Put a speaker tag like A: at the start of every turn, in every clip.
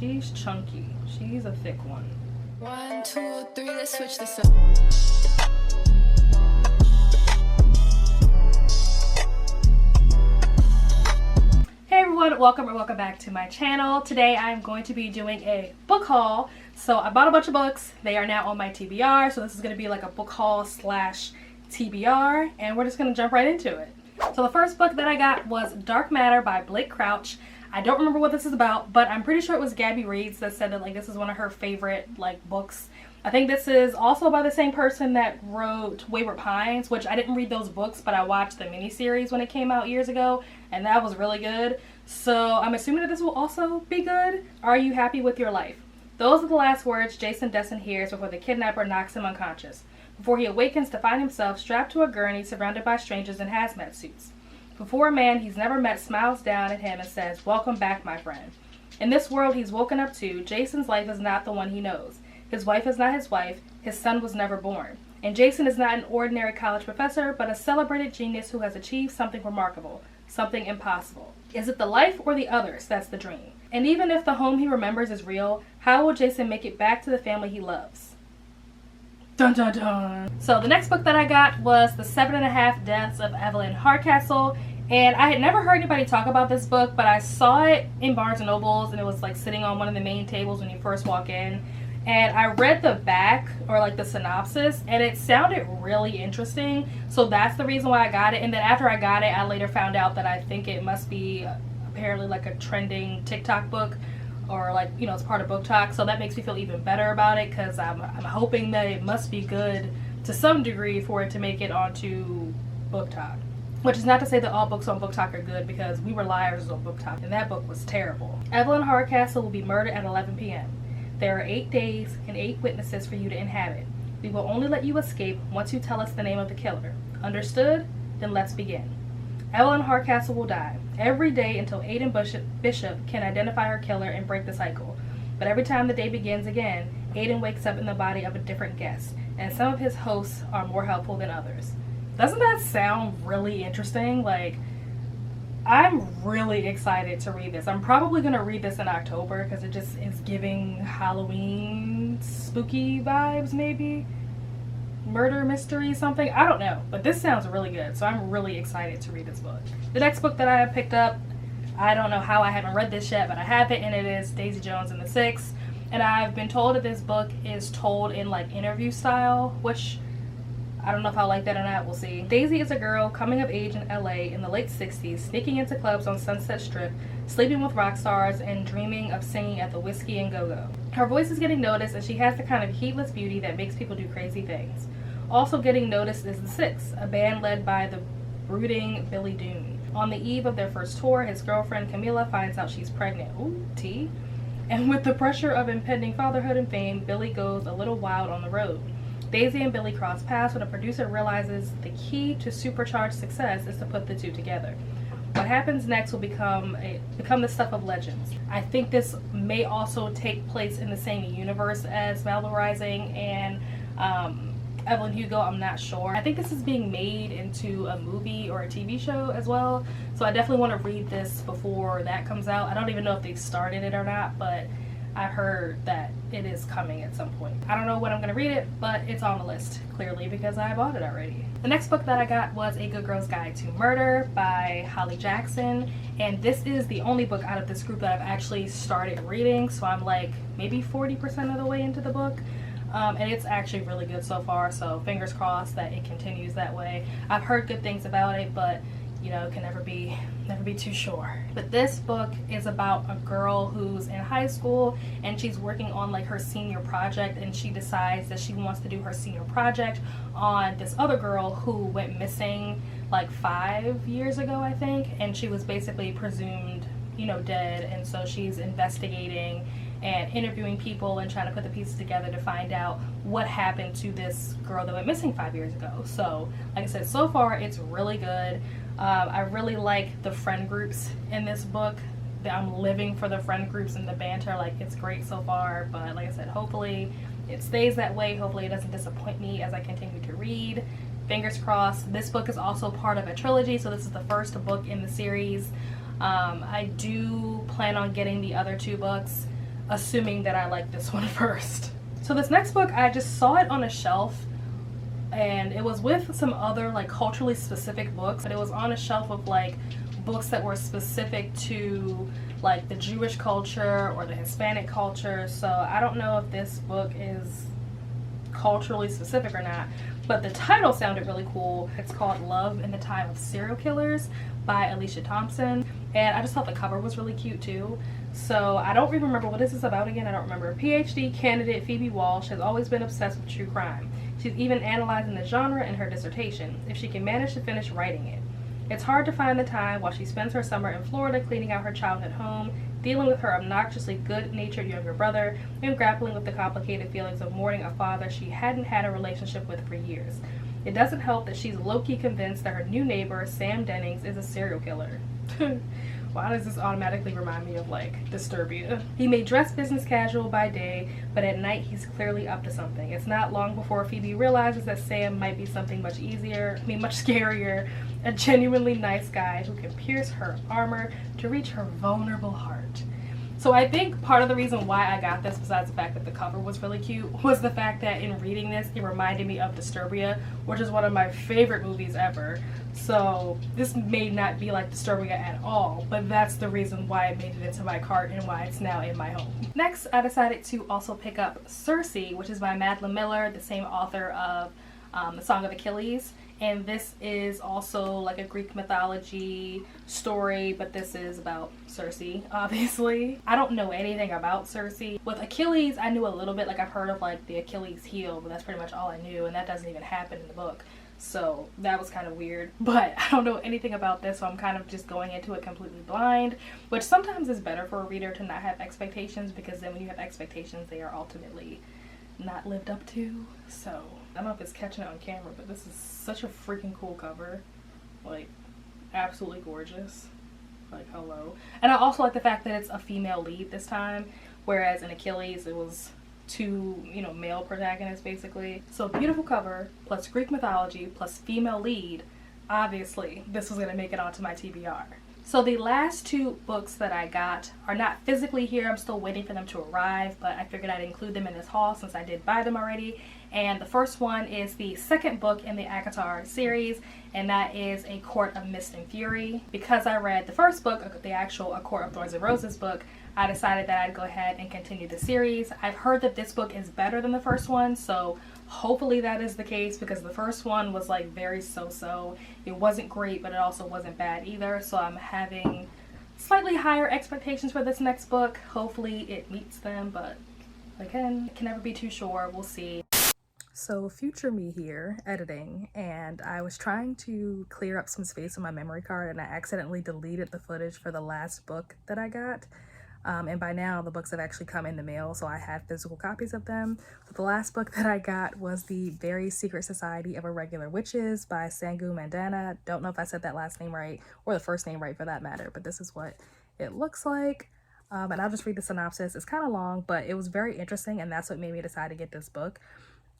A: She's chunky. She's a thick one.
B: 1, 2, 3, let's switch this up.
A: Hey everyone, welcome back to my channel. Today I'm going to be doing a book haul. So I bought a bunch of books. They are now on my TBR, so this is going to be like a book haul slash TBR, and we're just going to jump right into it. So the first book that I got was Dark Matter by Blake Crouch. I don't remember what this is about, but I'm pretty sure it was Gabby Reeds that said that like this is one of her favorite like books. I think this is also by the same person that wrote Wayward Pines, which I didn't read those books, but I watched the miniseries when it came out years ago, and that was really good. So I'm assuming that this will also be good. Are you happy with your life? Those are the last words Jason Desson hears before the kidnapper knocks him unconscious, before he awakens to find himself strapped to a gurney surrounded by strangers in hazmat suits. Before a man he's never met smiles down at him and says, "Welcome back, my friend." In this world he's woken up to, Jason's life is not the one he knows. His wife is not his wife, his son was never born. And Jason is not an ordinary college professor, but a celebrated genius who has achieved something remarkable, something impossible. Is it the life or the others that's the dream? And even if the home he remembers is real, how will Jason make it back to the family he loves? Dun dun dun. So the next book that I got was The 7.5 Deaths of Evelyn Hardcastle. And I had never heard anybody talk about this book, but I saw it in Barnes & Nobles, and it was like sitting on one of the main tables when you first walk in. And I read the back, or like the synopsis, and it sounded really interesting. So that's the reason why I got it. And then after I got it, I later found out that I think it must be apparently like a trending TikTok book, or like, you know, it's part of Book Talk. So that makes me feel even better about it, because I'm hoping that it must be good to some degree for it to make it onto Book Talk. Which is not to say that all books on Book Talk are good, because We Were Liars on Book Talk, and that book was terrible. Evelyn Hardcastle will be murdered at 11 p.m. There are 8 days and 8 witnesses for you to inhabit. We will only let you escape once you tell us the name of the killer. Understood? Then let's begin. Evelyn Hardcastle will die every day until Aidan Bishop can identify her killer and break the cycle. But every time the day begins again, Aidan wakes up in the body of a different guest, and some of his hosts are more helpful than others. Doesn't that sound really interesting? Like, I'm really excited to read this. I'm probably going to read this in October because it just is giving Halloween spooky vibes, maybe. Murder mystery, something. I don't know. But this sounds really good, so I'm really excited to read this book. The next book that I have picked up, I don't know how I haven't read this yet, but I have it, and it is Daisy Jones and the Six. And I've been told that this book is told in like interview style, which I don't know if I like that or not, we'll see. Daisy is a girl coming of age in LA in the late 60s, sneaking into clubs on Sunset Strip, sleeping with rock stars, and dreaming of singing at the Whiskey and Go-Go. Her voice is getting noticed, and she has the kind of heatless beauty that makes people do crazy things. Also getting noticed is the Six, a band led by the brooding Billy Doon. On the eve of their first tour, his girlfriend Camila finds out she's pregnant. Ooh, tea. And with the pressure of impending fatherhood and fame, Billy goes a little wild on the road. Daisy and Billy cross paths when a producer realizes the key to supercharged success is to put the two together. What happens next will become the stuff of legends. I think this may also take place in the same universe as Malibu Rising and Evelyn Hugo. I'm not sure. I think this is being made into a movie or a TV show as well. So I definitely want to read this before that comes out. I don't even know if they've started it or not, but I heard that it is coming at some point. I don't know when I'm going to read it, but it's on the list, clearly, because I bought it already. The next book that I got was A Good Girl's Guide to Murder by Holly Jackson. And this is the only book out of this group that I've actually started reading. So I'm like maybe 40% of the way into the book. And it's actually really good so far. So fingers crossed that it continues that way. I've heard good things about it, but you know, can never be too sure. But this book is about a girl who's in high school, and she's working on like her senior project, and she decides that she wants to do her senior project on this other girl who went missing like 5 years ago, I think, and she was basically presumed, you know, dead. And so she's investigating and interviewing people and trying to put the pieces together to find out what happened to this girl that went missing 5 years ago. So like I said, so far it's really good. I really like the friend groups in this book. I'm living for the friend groups and the banter. Like, it's great so far, but like I said, hopefully it stays that way. Hopefully it doesn't disappoint me as I continue to read. Fingers crossed. This book is also part of a trilogy, so this is the first book in the series. I do plan on getting the other 2 books. assuming that I like this one first. So this next book, I just saw it on a shelf, and it was with some other like culturally specific books, but it was on a shelf of like books that were specific to like the Jewish culture or the Hispanic culture. So I don't know if this book is culturally specific or not, but the title sounded really cool. It's called Love in the Time of Serial Killers by Alicia Thompson, and I just thought the cover was really cute too. So I don't even remember what this is about again. I don't remember. PhD candidate Phoebe Walsh has always been obsessed with true crime. She's even analyzing the genre in her dissertation, if she can manage to finish writing it. It's hard to find the time while she spends her summer in Florida cleaning out her childhood home, dealing with her obnoxiously good-natured younger brother, and grappling with the complicated feelings of mourning a father she hadn't had a relationship with for years. It doesn't help that she's low-key convinced that her new neighbor, Sam Dennings, is a serial killer. Why does this automatically remind me of like Disturbia? He may dress business casual by day, but at night he's clearly up to something. It's not long before Phoebe realizes that Sam might be something much scarier, a genuinely nice guy who can pierce her armor to reach her vulnerable heart. So I think part of the reason why I got this, besides the fact that the cover was really cute, was the fact that in reading this, it reminded me of Disturbia, which is one of my favorite movies ever. So this may not be like Disturbia at all, but that's the reason why I made it into my cart and why it's now in my home. Next, I decided to also pick up Cersei, which is by Madeline Miller, the same author of The Song of Achilles. And this is also like a Greek mythology story, but this is about Cersei, obviously. I don't know anything about Cersei. With Achilles, I knew a little bit, like I've heard of like the Achilles heel, but that's pretty much all I knew, and that doesn't even happen in the book. So that was kind of weird, but I don't know anything about this, so I'm kind of just going into it completely blind, which sometimes is better for a reader to not have expectations, because then when you have expectations, they are ultimately not lived up to. So I don't know if it's catching it on camera, but this is such a freaking cool cover. Like, absolutely gorgeous. Like, hello. And I also like the fact that it's a female lead this time, whereas in Achilles it was two, male protagonists basically. So beautiful cover, plus Greek mythology, plus female lead. Obviously, this was gonna make it onto my TBR. So the last two books that I got are not physically here. I'm still waiting for them to arrive, but I figured I'd include them in this haul since I did buy them already. And the first one is the second book in the ACOTAR series, and that is A Court of Mist and Fury. Because I read the first book, the actual A Court of Thorns and Roses book, I decided that I'd go ahead and continue the series. I've heard that this book is better than the first one, so hopefully that is the case, because the first one was like very so-so. It wasn't great, but it also wasn't bad either, so I'm having slightly higher expectations for this next book. Hopefully it meets them, but again, can never be too sure. We'll see. So future me here, editing, and I was trying to clear up some space on my memory card, and I accidentally deleted the footage for the last book that I got. And by now the books have actually come in the mail, so I had physical copies of them. But the last book that I got was The Very Secret Society of Irregular Witches by Sangu Mandana. Don't know if I said that last name right, or the first name right for that matter, but this is what it looks like. And I'll just read the synopsis. It's kind of long, but it was very interesting, and that's what made me decide to get this book.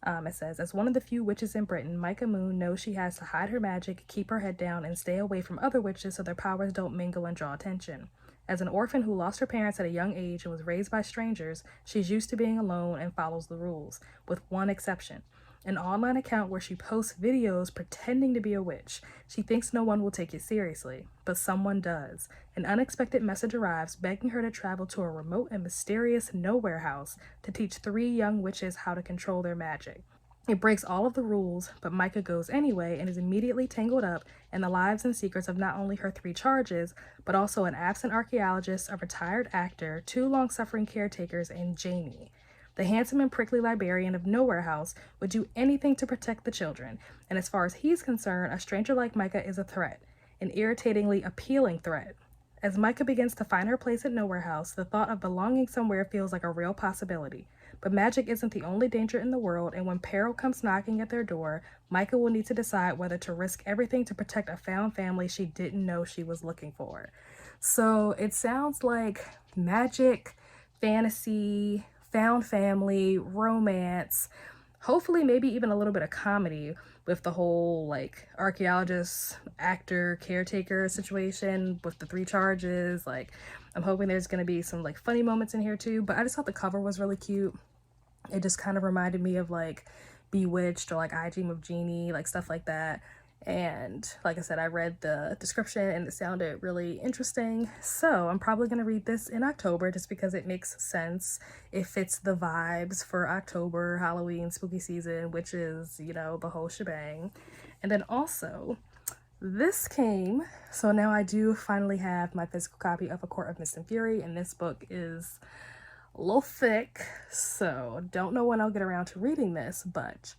A: It says, as one of the few witches in Britain, Micah Moon knows she has to hide her magic, keep her head down, and stay away from other witches so their powers don't mingle and draw attention. As an orphan who lost her parents at a young age and was raised by strangers, she's used to being alone and follows the rules, with one exception. An online account where she posts videos pretending to be a witch. She thinks no one will take it seriously, but someone does. An unexpected message arrives begging her to travel to a remote and mysterious nowhere house to teach 3 young witches how to control their magic. It breaks all of the rules, but Micah goes anyway and is immediately tangled up in the lives and secrets of not only her 3 charges, but also an absent archaeologist, a retired actor, 2 long-suffering caretakers, and Jamie. The handsome and prickly librarian of Nowhere House would do anything to protect the children, and as far as he's concerned, a stranger like Micah is a threat, an irritatingly appealing threat. As Micah begins to find her place at Nowhere House, the thought of belonging somewhere feels like a real possibility. But magic isn't the only danger in the world, and when peril comes knocking at their door, Micah will need to decide whether to risk everything to protect a found family she didn't know she was looking for. So it sounds like magic, fantasy, found family, romance. hopefully maybe even a little bit of comedy with the whole like archaeologist actor caretaker situation with the 3 charges. Like, I'm hoping there's gonna be some like funny moments in here too. But I just thought the cover was really cute. It just kind of reminded me of like Bewitched or like I Dream of Jeannie, like stuff like that. And like I said, I read the description and it sounded really interesting. So I'm probably going to read this in October just because it makes sense. It fits the vibes for October, Halloween, spooky season, which is, you know, the whole shebang. And then also, this came, so now I do finally have my physical copy of A Court of Mist and Fury, and this book is a little thick, so don't know when I'll get around to reading this, but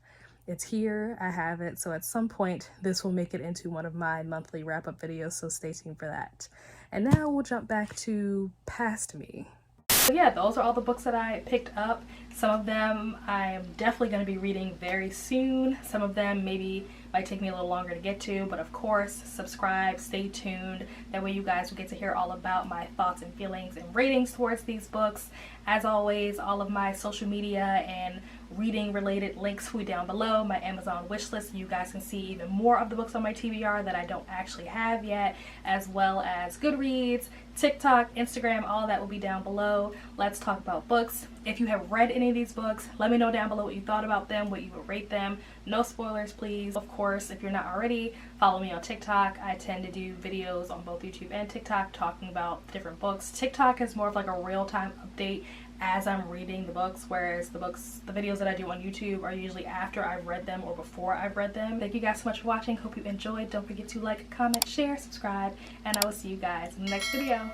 A: it's here, I have it, so at some point this will make it into one of my monthly wrap-up videos, so stay tuned for that. And now we'll jump back to Past Me. So yeah, those are all the books that I picked up. Some of them I'm definitely going to be reading very soon. Some of them maybe might take me a little longer to get to, but of course, subscribe, stay tuned. That way you guys will get to hear all about my thoughts and feelings and ratings towards these books. As always, all of my social media and reading related links will be down below, my Amazon wish list, so you guys can see even more of the books on my TBR that I don't actually have yet, as well as Goodreads, TikTok, Instagram, all that will be down below. Let's talk about books. If you have read any of these books, let me know down below what you thought about them, what you would rate them. No spoilers, please. Of course, if you're not already, follow me on TikTok. I tend to do videos on both YouTube and TikTok talking about different books. TikTok is more of like a real-time update as I'm reading the books, whereas the videos that I do on YouTube are usually after I've read them or before I've read them. Thank you guys so much for watching. Hope you enjoyed. Don't forget to like, comment, share, subscribe, and I will see you guys in the next video.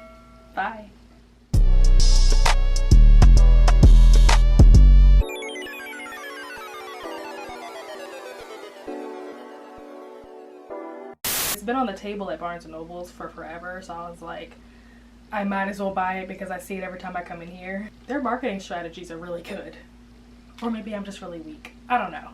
A: Bye. It's been on the table at Barnes & Noble's for forever, so I was like, I might as well buy it because I see it every time I come in here. Their marketing strategies are really good. Or maybe I'm just really weak. I don't know.